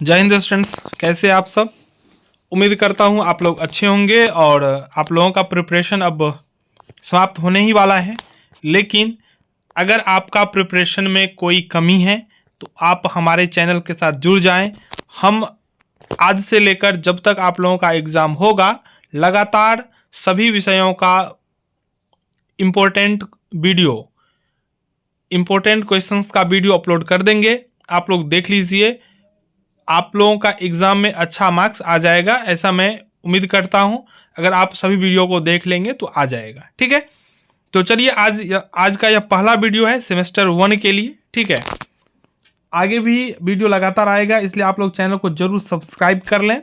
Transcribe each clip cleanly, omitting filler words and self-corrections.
जय हिंद स्टूडेंट्स, कैसे आप सब। उम्मीद करता हूँ आप लोग अच्छे होंगे और आप लोगों का प्रिपरेशन अब समाप्त होने ही वाला है। लेकिन अगर आपका प्रिपरेशन में कोई कमी है तो आप हमारे चैनल के साथ जुड़ जाएं। हम आज से लेकर जब तक आप लोगों का एग्ज़ाम होगा लगातार सभी विषयों का इम्पोर्टेंट क्वेश्चंस का वीडियो अपलोड कर देंगे। आप लोग देख लीजिए, आप लोगों का एग्ज़ाम में अच्छा मार्क्स आ जाएगा, ऐसा मैं उम्मीद करता हूं। अगर आप सभी वीडियो को देख लेंगे तो आ जाएगा, ठीक है। तो चलिए आज का यह पहला वीडियो है सेमेस्टर 1 के लिए, ठीक है। आगे भी वीडियो लगातार आएगा, इसलिए आप लोग चैनल को जरूर सब्सक्राइब कर लें,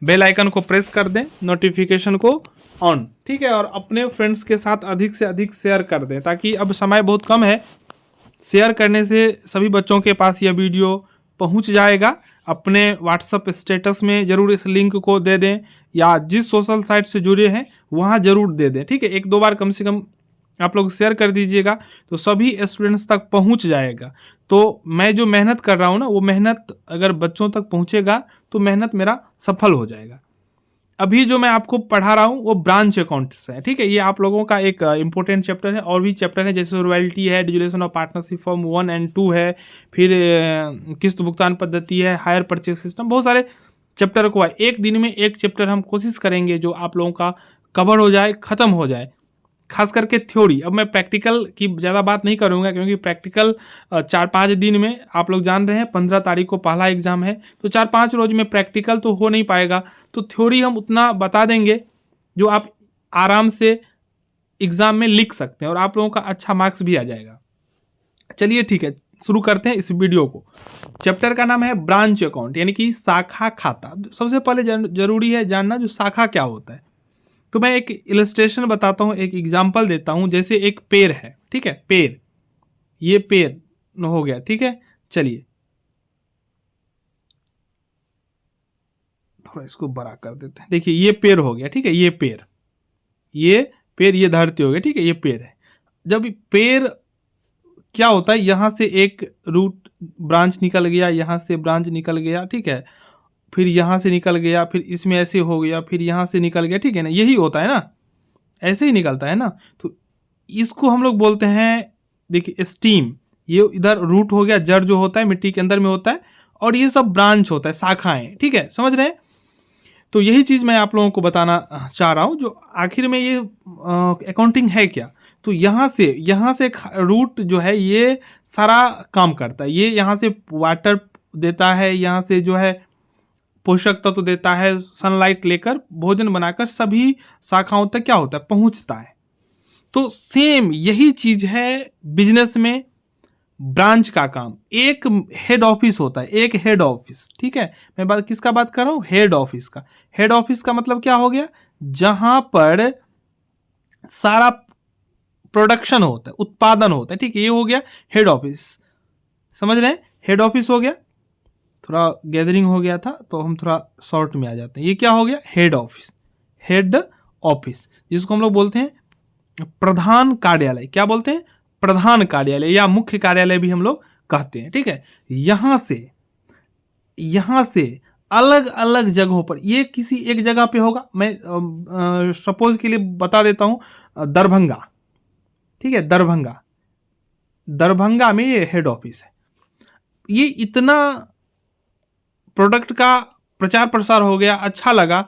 बेल आइकन को प्रेस कर दें, नोटिफिकेशन को ऑन, ठीक है। और अपने फ्रेंड्स के साथ अधिक से अधिक शेयर कर दें, ताकि अब समय बहुत कम है। शेयर करने से सभी बच्चों के पास यह वीडियो पहुंच जाएगा। अपने व्हाट्सएप स्टेटस में ज़रूर इस लिंक को दे दें, या जिस सोशल साइट से जुड़े हैं वहाँ ज़रूर दे दें, ठीक है। एक दो बार कम से कम आप लोग शेयर कर दीजिएगा तो सभी स्टूडेंट्स तक पहुँच जाएगा। तो मैं जो मेहनत कर रहा हूँ ना, वो मेहनत अगर बच्चों तक पहुँचेगा तो मेहनत मेरा सफल हो जाएगा। अभी जो मैं आपको पढ़ा रहा हूँ वो ब्रांच अकाउंट्स है, ठीक है। ये आप लोगों का एक इंपॉर्टेंट चैप्टर है। और भी चैप्टर है जैसे रॉयल्टी है, डिजुलेशन ऑफ पार्टनरशिप फॉर्म 1 और 2 है, फिर किस्त भुगतान पद्धति है, हायर परचेज सिस्टम, बहुत सारे चैप्टर को है। एक दिन में एक चैप्टर हम कोशिश करेंगे जो आप लोगों का कवर हो जाए, ख़त्म हो जाए, खास करके थ्योरी। अब मैं प्रैक्टिकल की ज़्यादा बात नहीं करूँगा, क्योंकि प्रैक्टिकल 4-5 दिन में, आप लोग जान रहे हैं 15 तारीख को पहला एग्ज़ाम है, तो 4-5 रोज में प्रैक्टिकल तो हो नहीं पाएगा। तो थ्योरी हम उतना बता देंगे जो आप आराम से एग्ज़ाम में लिख सकते हैं और आप लोगों का अच्छा मार्क्स भी आ जाएगा। चलिए ठीक है, शुरू करते हैं इस वीडियो को। चैप्टर का नाम है ब्रांच अकाउंट, यानी कि शाखा खाता। सबसे पहले जरूरी है जानना जो शाखा क्या होता है। तो मैं एक इलस्ट्रेशन बताता हूँ, एक एग्जाम्पल देता हूँ। जैसे एक पेड़ है, ठीक है, पेड़, ये पेड़ हो गया, ठीक है। चलिए थोड़ा इसको बड़ा कर देते हैं। देखिए ये पेड़ हो गया, ठीक है, ये पेड़, ये धरती हो गया, ठीक है, ये पेड़ है। जब पेड़ क्या होता है, यहाँ से एक रूट ब्रांच निकल गया, यहाँ से ब्रांच निकल गया, ठीक है, फिर यहाँ से निकल गया, फिर इसमें ऐसे हो गया, फिर यहाँ से निकल गया, ठीक है ना। यही होता है ना, ऐसे ही निकलता है ना। तो इसको हम लोग बोलते हैं, देखिए स्टीम, ये इधर रूट हो गया, जड़ जो होता है मिट्टी के अंदर में होता है, और ये सब ब्रांच होता है, शाखाएं, ठीक है, समझ रहे हैं। तो यही चीज़ मैं आप लोगों को बताना चाह रहा हूँ। जो आखिर में ये अकाउंटिंग है क्या, तो यहाँ से रूट जो है ये सारा काम करता है। ये यहाँ से वाटर देता है, यहाँ से जो है पोषक तत्व देता है, सनलाइट लेकर भोजन बनाकर सभी शाखाओं तक क्या होता है, पहुँचता है। तो सेम यही चीज़ है बिजनेस में, ब्रांच का काम। एक हेड ऑफिस होता है, एक हेड ऑफिस, ठीक है। मैं किसका बात कर रहा हूँ, हेड ऑफिस का। हेड ऑफिस का मतलब क्या हो गया, जहां पर सारा प्रोडक्शन होता है, उत्पादन होता है, ठीक है, ये हो गया हेड ऑफिस। समझ रहे हैं, हेड ऑफिस हो गया। थोड़ा गैदरिंग हो गया था तो हम थोड़ा शॉर्ट में आ जाते हैं। ये क्या हो गया, हेड ऑफिस। हेड ऑफिस जिसको हम लोग बोलते हैं प्रधान कार्यालय। क्या बोलते हैं, प्रधान कार्यालय, या मुख्य कार्यालय भी हम लोग कहते हैं, ठीक है। यहां से अलग अलग जगहों पर, ये किसी एक जगह पे होगा। मैं सपोज के लिए बता देता हूं, दरभंगा, ठीक है, दरभंगा में ये हेड ऑफिस है। ये इतना प्रोडक्ट का प्रचार प्रसार हो गया, अच्छा लगा,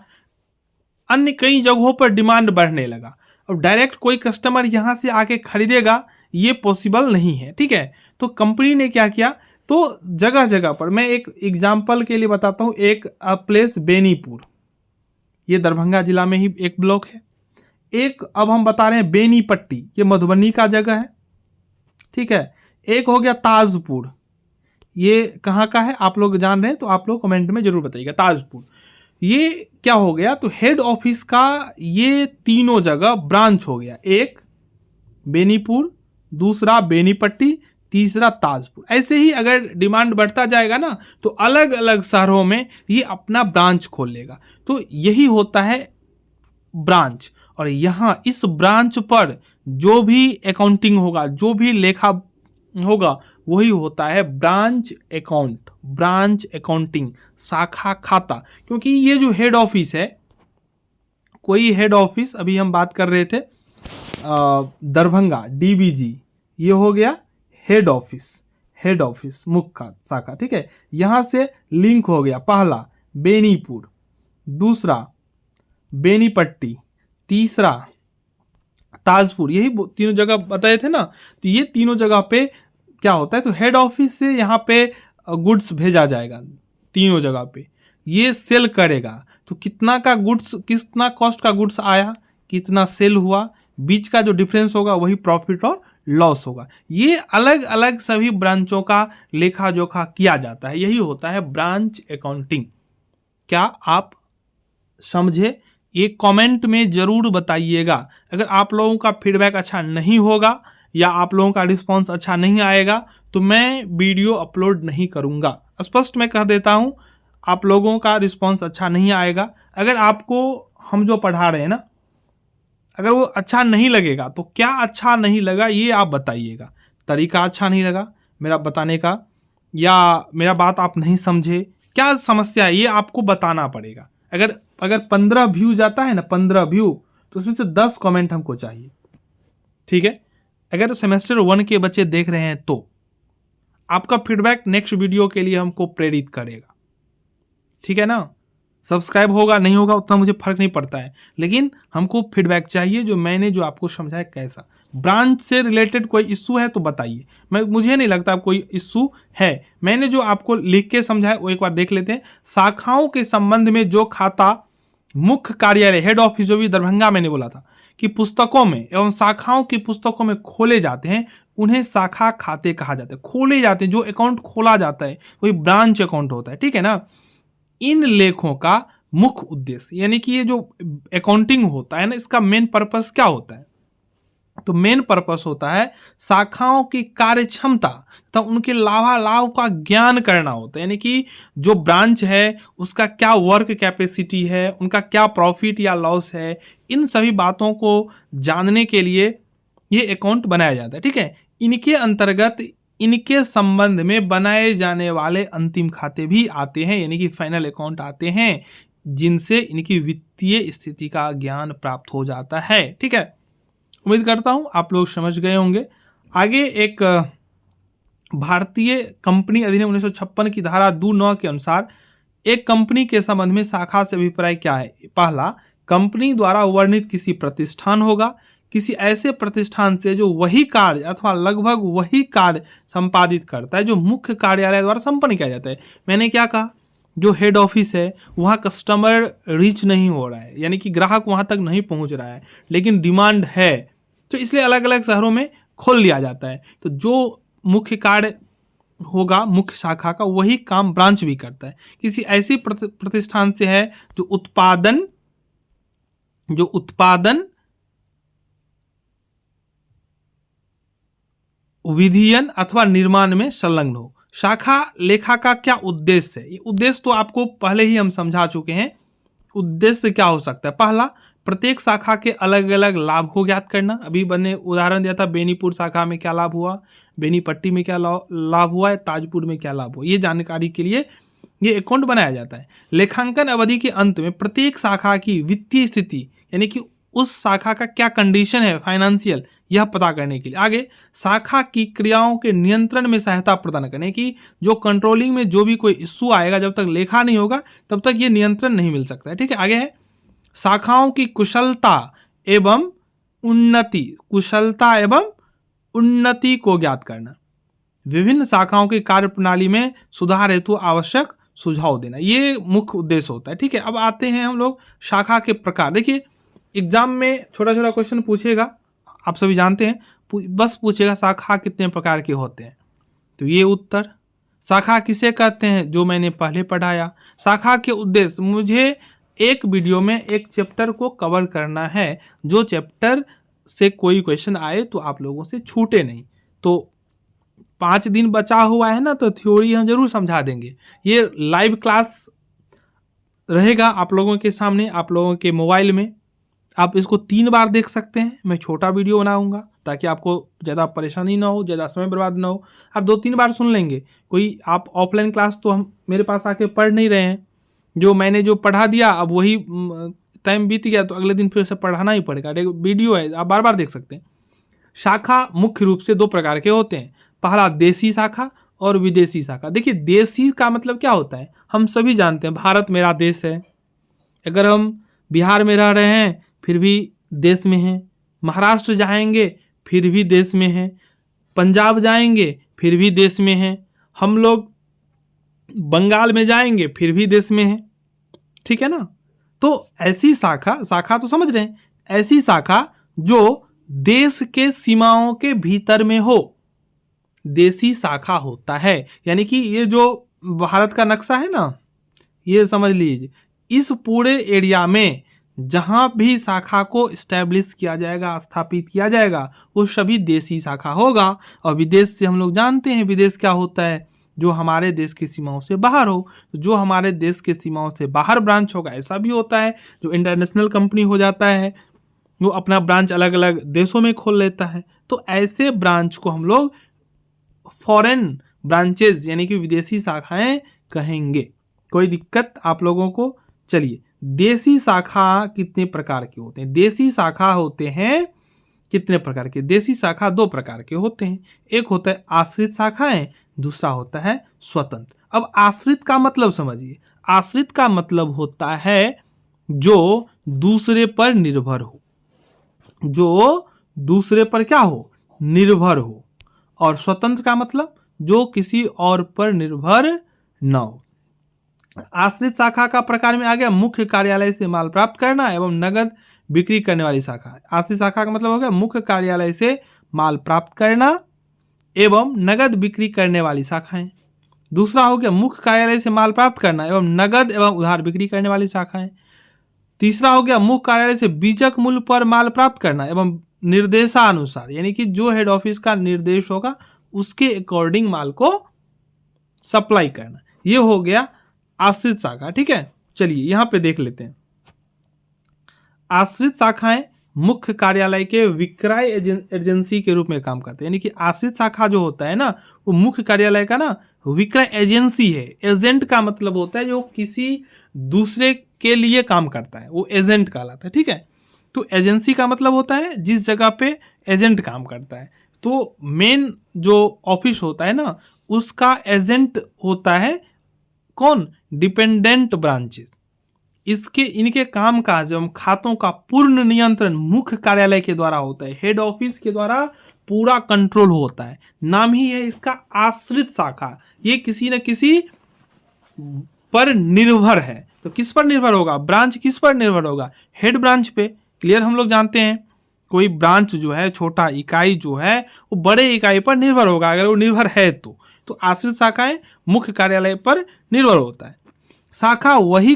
अन्य कई जगहों पर डिमांड बढ़ने लगा। अब डायरेक्ट कोई कस्टमर यहाँ से आके खरीदेगा ये पॉसिबल नहीं है, ठीक है। तो कंपनी ने क्या किया, तो जगह जगह पर, मैं एक एग्जांपल के लिए बताता हूँ। एक प्लेस बेनीपुर, ये दरभंगा जिला में ही एक ब्लॉक है। एक अब हम बता रहे हैं बेनीपट्टी, ये मधुबनी का जगह है, ठीक है। एक हो गया ताजपुर, ये कहाँ का है आप लोग जान रहे हैं तो आप लोग कमेंट में जरूर बताइएगा, ताजपुर। ये क्या हो गया, तो हेड ऑफिस का ये तीनों जगह ब्रांच हो गया। एक बेनीपुर, दूसरा बेनीपट्टी, तीसरा ताजपुर। ऐसे ही अगर डिमांड बढ़ता जाएगा ना तो अलग अलग शहरों में ये अपना ब्रांच खोल लेगा। तो यही होता है ब्रांच। और यहाँ इस ब्रांच पर जो भी अकाउंटिंग होगा, जो भी लेखा होगा, वही होता है ब्रांच अकाउंट, ब्रांच अकाउंटिंग, शाखा खाता। क्योंकि ये जो हेड ऑफिस है, कोई हेड ऑफिस, अभी हम बात कर रहे थे दरभंगा DBG, ये हो गया हेड ऑफिस, हेड ऑफिस मुख्य शाखा, ठीक है। यहाँ से लिंक हो गया, पहला बेनीपुर, दूसरा बेनीपट्टी, तीसरा ताजपुर, यही तीनों जगह बताए थे ना। तो ये तीनों जगह पे क्या होता है, तो हेड ऑफिस से यहाँ पे गुड्स भेजा जाएगा तीनों जगह पे, ये सेल करेगा। तो कितना का गुड्स, कितना कॉस्ट का गुड्स आया, कितना सेल हुआ, बीच का जो डिफरेंस होगा वही प्रॉफिट और लॉस होगा। ये अलग अलग सभी ब्रांचों का लेखा जोखा किया जाता है, यही होता है ब्रांच अकाउंटिंग। क्या आप समझे? ये कमेंट में ज़रूर बताइएगा। अगर आप लोगों का फीडबैक अच्छा नहीं होगा या आप लोगों का रिस्पांस अच्छा नहीं आएगा तो मैं वीडियो अपलोड नहीं करूँगा। स्पष्ट मैं कह देता हूँ, आप लोगों का रिस्पांस अच्छा नहीं आएगा। अगर आपको हम जो पढ़ा रहे हैं ना, अगर वो अच्छा नहीं लगेगा तो क्या अच्छा नहीं लगा ये आप बताइएगा। तरीका अच्छा नहीं लगा मेरा बताने का, या मेरा बात आप नहीं समझे, क्या समस्या है ये आपको बताना पड़ेगा। अगर 15 व्यू जाता है ना, 15 व्यू, तो उसमें से 10 कमेंट हमको चाहिए, ठीक है। अगर सेमेस्टर 1 के बच्चे देख रहे हैं तो आपका फीडबैक नेक्स्ट वीडियो के लिए हमको प्रेरित करेगा, ठीक है ना। सब्सक्राइब होगा नहीं होगा उतना मुझे फर्क नहीं पड़ता है, लेकिन हमको फीडबैक चाहिए जो मैंने जो आपको समझाया कैसा। ब्रांच से रिलेटेड कोई इश्यू है तो बताइए, मुझे नहीं लगता कोई इश्यू है। मैंने जो आपको लिख के समझाया वो एक बार देख लेते हैं। शाखाओं के संबंध में जो खाता मुख्य कार्यालय हेड ऑफिस, जो भी दरभंगा मैंने बोला था कि पुस्तकों में एवं शाखाओं की पुस्तकों में खोले जाते हैं, उन्हें शाखा खाते कहा जाता है। खोले जाते हैं, जो अकाउंट खोला जाता है वही ब्रांच अकाउंट होता है, ठीक है ना। इन लेखों का मुख्य उद्देश्य, यानी कि ये जो अकाउंटिंग होता है ना, इसका मेन पर्पस क्या होता है, तो मेन पर्पस होता है शाखाओं की कार्य क्षमता तथा उनके लाभालाभ का ज्ञान करना होता है। यानी कि जो ब्रांच है उसका क्या वर्क कैपेसिटी है, उनका क्या प्रॉफिट या लॉस है, इन सभी बातों को जानने के लिए ये अकाउंट बनाया जाता है, ठीक है। इनके अंतर्गत इनके संबंध में बनाए जाने वाले अंतिम खाते भी आते हैं, यानी कि फाइनल अकाउंट आते हैं, जिनसे इनकी वित्तीय स्थिति का ज्ञान प्राप्त हो जाता है, ठीक है। उम्मीद करता हूं आप लोग समझ गए होंगे। आगे एक भारतीय कंपनी अधिनियम 1956 की धारा 2(9) के अनुसार एक कंपनी के संबंध में शाखा से अभिप्राय क्या है। पहला, कंपनी द्वारा वर्णित किसी प्रतिष्ठान होगा, किसी ऐसे प्रतिष्ठान से जो वही कार्य अथवा लगभग वही कार्य संपादित करता है जो मुख्य कार्यालय द्वारा संपन्न किया जाता है। मैंने क्या कहा, जो हेड ऑफिस है वहाँ कस्टमर रीच नहीं हो रहा है, यानी कि ग्राहक वहाँ तक नहीं पहुँच रहा है, लेकिन डिमांड है, तो इसलिए अलग अलग शहरों में खोल लिया जाता है। तो जो मुख्य कार्य होगा मुख्य शाखा का, वही काम ब्रांच भी करता है। किसी ऐसी प्रतिष्ठान से है जो उत्पादन विधियन अथवा निर्माण में संलग्न हो। शाखा लेखा का क्या उद्देश्य है, ये उद्देश्य तो आपको पहले ही हम समझा चुके हैं। उद्देश्य क्या हो सकता है, पहला, प्रत्येक शाखा के अलग अलग लाभ को ज्ञात करना। अभी मैंने उदाहरण दिया था, बेनीपुर शाखा में क्या लाभ हुआ, बेनीपट्टी में क्या लाभ हुआ है, ताजपुर में क्या लाभ हुआ, ये जानकारी के लिए ये अकाउंट बनाया जाता है। लेखांकन अवधि के अंत में प्रत्येक शाखा की वित्तीय स्थिति, यानी कि उस शाखा का क्या कंडीशन है फाइनेंशियल, यह पता करने के लिए। आगे, शाखा की क्रियाओं के नियंत्रण में सहायता प्रदान करने की, जो कंट्रोलिंग में जो भी कोई इश्यू आएगा, जब तक लेखा नहीं होगा तब तक ये नियंत्रण नहीं मिल सकता है, ठीक है। आगे है शाखाओं की कुशलता एवं उन्नति को ज्ञात करना, विभिन्न शाखाओं की कार्य प्रणाली में सुधार हेतु आवश्यक सुझाव देना, ये मुख्य उद्देश्य होता है, ठीक है। अब आते हैं हम लोग शाखा के प्रकार। देखिए एग्जाम में छोटा छोटा क्वेश्चन पूछेगा, आप सभी जानते हैं, बस पूछेगा शाखा कितने प्रकार के होते हैं, तो ये उत्तर। शाखा किसे कहते हैं, जो मैंने पहले पढ़ाया। शाखा के उद्देश्य, मुझे एक वीडियो में एक चैप्टर को कवर करना है, जो चैप्टर से कोई क्वेश्चन आए तो आप लोगों से छूटे नहीं। तो 5 दिन बचा हुआ है ना, तो थ्योरी हम जरूर समझा देंगे। ये लाइव क्लास रहेगा आप लोगों के सामने, आप लोगों के मोबाइल में। आप इसको 3 बार देख सकते हैं, मैं छोटा वीडियो बनाऊंगा, ताकि आपको ज़्यादा परेशानी ना हो, ज़्यादा समय बर्बाद ना हो। आप 2-3 बार सुन लेंगे। कोई आप ऑफलाइन क्लास तो हम मेरे पास आके पढ़ नहीं रहे हैं, जो मैंने जो पढ़ा दिया अब वही टाइम बीत गया तो अगले दिन फिर से पढ़ाना ही पड़ेगा। वीडियो है, आप बार बार देख सकते हैं। शाखा मुख्य रूप से 2 प्रकार के होते हैं, पहला देसी शाखा और विदेशी शाखा। देखिए देसी का मतलब क्या होता है, हम सभी जानते हैं भारत मेरा देश है। अगर हम बिहार में रह रहे हैं फिर भी देश में हैं, महाराष्ट्र जाएंगे फिर भी देश में हैं, पंजाब जाएंगे फिर भी देश में हैं, हम लोग बंगाल में जाएंगे फिर भी देश में हैं, ठीक है ना। तो ऐसी शाखा तो समझ रहे हैं, ऐसी शाखा जो देश के सीमाओं के भीतर में हो, देसी शाखा होता है। यानी कि ये जो भारत का नक्शा है ना, ये समझ लीजिए इस पूरे एरिया में जहां भी शाखा को इस्टेब्लिश किया जाएगा, स्थापित किया जाएगा, वो सभी देसी शाखा होगा। और विदेश से हम लोग जानते हैं विदेश क्या होता है, जो हमारे देश की सीमाओं से बाहर हो। तो जो हमारे देश के सीमाओं से बाहर ब्रांच होगा, ऐसा भी होता है जो इंटरनेशनल कंपनी हो जाता है, वो अपना ब्रांच अलग अलग देशों में खोल लेता है। तो ऐसे ब्रांच को हम लोग फॉरेन ब्रांचेज यानी कि विदेशी शाखाएं कहेंगे। कोई दिक्कत आप लोगों को? चलिए, देसी शाखा कितने प्रकार के होते हैं? देसी शाखा होते हैं कितने प्रकार के? देसी शाखा 2 प्रकार के होते हैं, एक होता है आश्रित शाखाएं, दूसरा होता है स्वतंत्र। अब आश्रित का मतलब समझिए, आश्रित का मतलब होता है जो दूसरे पर निर्भर हो, जो दूसरे पर क्या हो, निर्भर हो। और स्वतंत्र का मतलब जो किसी और पर निर्भर न हो। आश्रित शाखा का प्रकार में आ गया मुख्य कार्यालय से माल प्राप्त करना एवं नगद बिक्री करने वाली शाखा। आश्रित शाखा का मतलब हो गया मुख्य कार्यालय से माल प्राप्त करना एवं नगद बिक्री करने वाली शाखाएं। दूसरा हो गया मुख्य कार्यालय से माल प्राप्त करना एवं नगद एवं उधार बिक्री करने वाली शाखाएं। तीसरा हो गया मुख्य कार्यालय से बीजक मूल्य पर माल प्राप्त करना एवं निर्देशानुसार, यानी कि जो हेड ऑफिस का निर्देश होगा उसके अकॉर्डिंग माल को सप्लाई करना। ये हो गया आश्रित शाखा, ठीक है। चलिए यहां पे देख लेते हैं। आश्रित शाखाएं मुख्य कार्यालय के विक्रय एजेंसी के रूप में काम करते हैं। यानी कि आश्रित शाखा जो होता है ना, वो मुख्य कार्यालय का ना विक्रय एजेंसी है। एजेंट का मतलब होता है जो किसी दूसरे के लिए काम करता है, वो एजेंट कहलाता है, ठीक है। तो एजेंसी का मतलब होता है जिस जगह पे एजेंट काम करता है। तो मेन जो ऑफिस होता है ना, उसका एजेंट होता है कौन? Dependent branches. इनके काम काज एवं खातों का पूर्ण नियंत्रण मुख्य कार्यालय के द्वारा होता है, हेड ऑफिस के द्वारा पूरा कंट्रोल होता है। नाम ही है इसका आश्रित शाखा। ये किसी न किसी पर निर्भर है। तो किस पर निर्भर होगा? ब्रांच किस पर निर्भर होगा? हेड ब्रांच पे। क्लियर? हम लोग जानते हैं कोई ब्रांच जो है, छोटा इकाई जो है, वो बड़े इकाई पर निर्भर होगा अगर वो निर्भर है तो आश्रित शाखाएं मुख्य कार्यालय पर निर्भर होता है। शाखा बही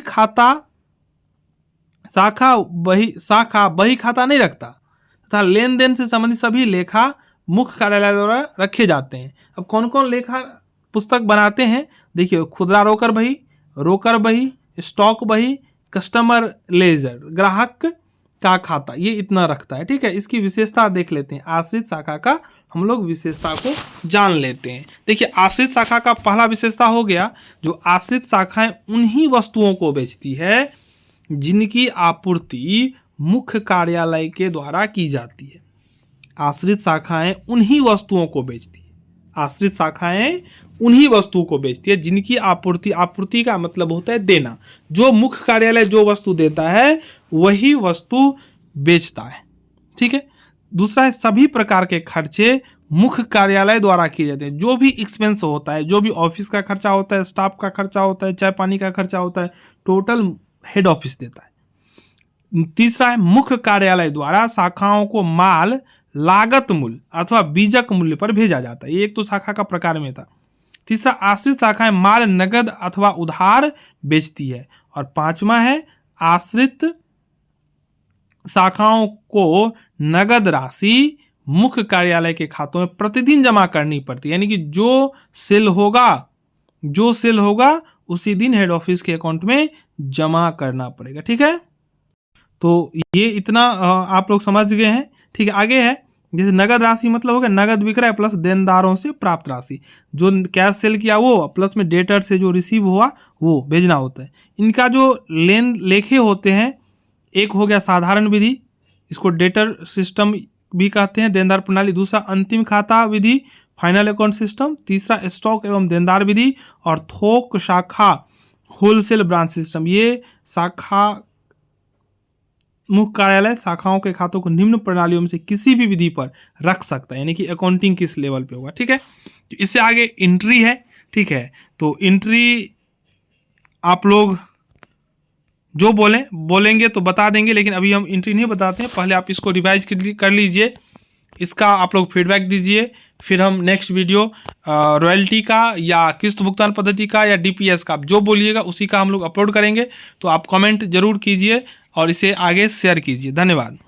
खाता नहीं रखता तथा लेन देन से संबंधित सभी लेखा मुख्य कार्यालय द्वारा रखे जाते हैं। अब कौन कौन लेखा पुस्तक बनाते हैं? देखिए, खुदरा रोकर बही, स्टॉक बही, कस्टमर लेजर, ग्राहक का खाता, ये इतना रखता है, ठीक है। इसकी विशेषता देख लेते हैं। आश्रित शाखा का हम लोग विशेषता को जान लेते हैं। देखिए, आश्रित शाखा का पहला विशेषता हो गया, जो आश्रित शाखाएं उन्हीं वस्तुओं को बेचती है जिनकी आपूर्ति मुख्य कार्यालय के द्वारा की जाती है। आश्रित शाखाएं उन्हीं वस्तुओं को बेचती है। आश्रित शाखाएं उन्हीं वस्तुओं को बेचती है जिनकी आपूर्ति का मतलब होता है देना। जो मुख्य कार्यालय जो वस्तु देता है वही वस्तु बेचता है, ठीक है। दूसरा है सभी प्रकार के खर्चे मुख्य कार्यालय द्वारा किए जाते हैं। जो भी एक्सपेंस होता है, जो भी ऑफिस का खर्चा होता है, स्टाफ का खर्चा होता है, चाय पानी का खर्चा होता है, टोटल हेड ऑफिस देता है। तीसरा है मुख्य कार्यालय द्वारा शाखाओं को माल लागत मूल्य अथवा बीजक मूल्य पर भेजा जाता है। ये एक तो शाखा का प्रकार में था। तीसरा, आश्रित शाखाएं माल नगद अथवा उधार बेचती है। और पांचवा है आश्रित शाखाओं को नगद राशि मुख्य कार्यालय के खातों में प्रतिदिन जमा करनी पड़ती है। यानी कि जो सेल होगा उसी दिन हेड ऑफिस के अकाउंट में जमा करना पड़ेगा, ठीक है। तो ये इतना आप लोग समझ गए हैं, ठीक है। आगे है जैसे नगद राशि मतलब हो गया नगद विक्रय प्लस देनदारों से प्राप्त राशि, जो कैश सेल किया वो प्लस में डेटर से जो रिसीव हुआ वो भेजना होता है। इनका जो लेखे होते हैं, एक हो गया साधारण विधि, इसको डेटर सिस्टम भी कहते हैं, देनदार प्रणाली। दूसरा अंतिम खाता विधि, फाइनल अकाउंट सिस्टम। तीसरा स्टॉक एवं देनदार विधि। और थोक शाखा होलसेल ब्रांच सिस्टम। ये शाखा मुख्य कार्यालय शाखाओं के खातों को निम्न प्रणालियों में से किसी भी विधि पर रख सकता है, यानी कि अकाउंटिंग किस लेवल पे होगा। ठीक है, तो इससे आगे एंट्री है। ठीक है, तो एंट्री आप लोग जो बोलेंगे तो बता देंगे, लेकिन अभी हम एंट्री नहीं बताते हैं। पहले आप इसको रिवाइज कर लीजिए, इसका आप लोग फीडबैक दीजिए, फिर हम नेक्स्ट वीडियो रॉयल्टी का या किस्त भुगतान पद्धति का या डीपीएस का, आप जो बोलिएगा उसी का हम लोग अपलोड करेंगे। तो आप कमेंट जरूर कीजिए और इसे आगे शेयर कीजिए। धन्यवाद।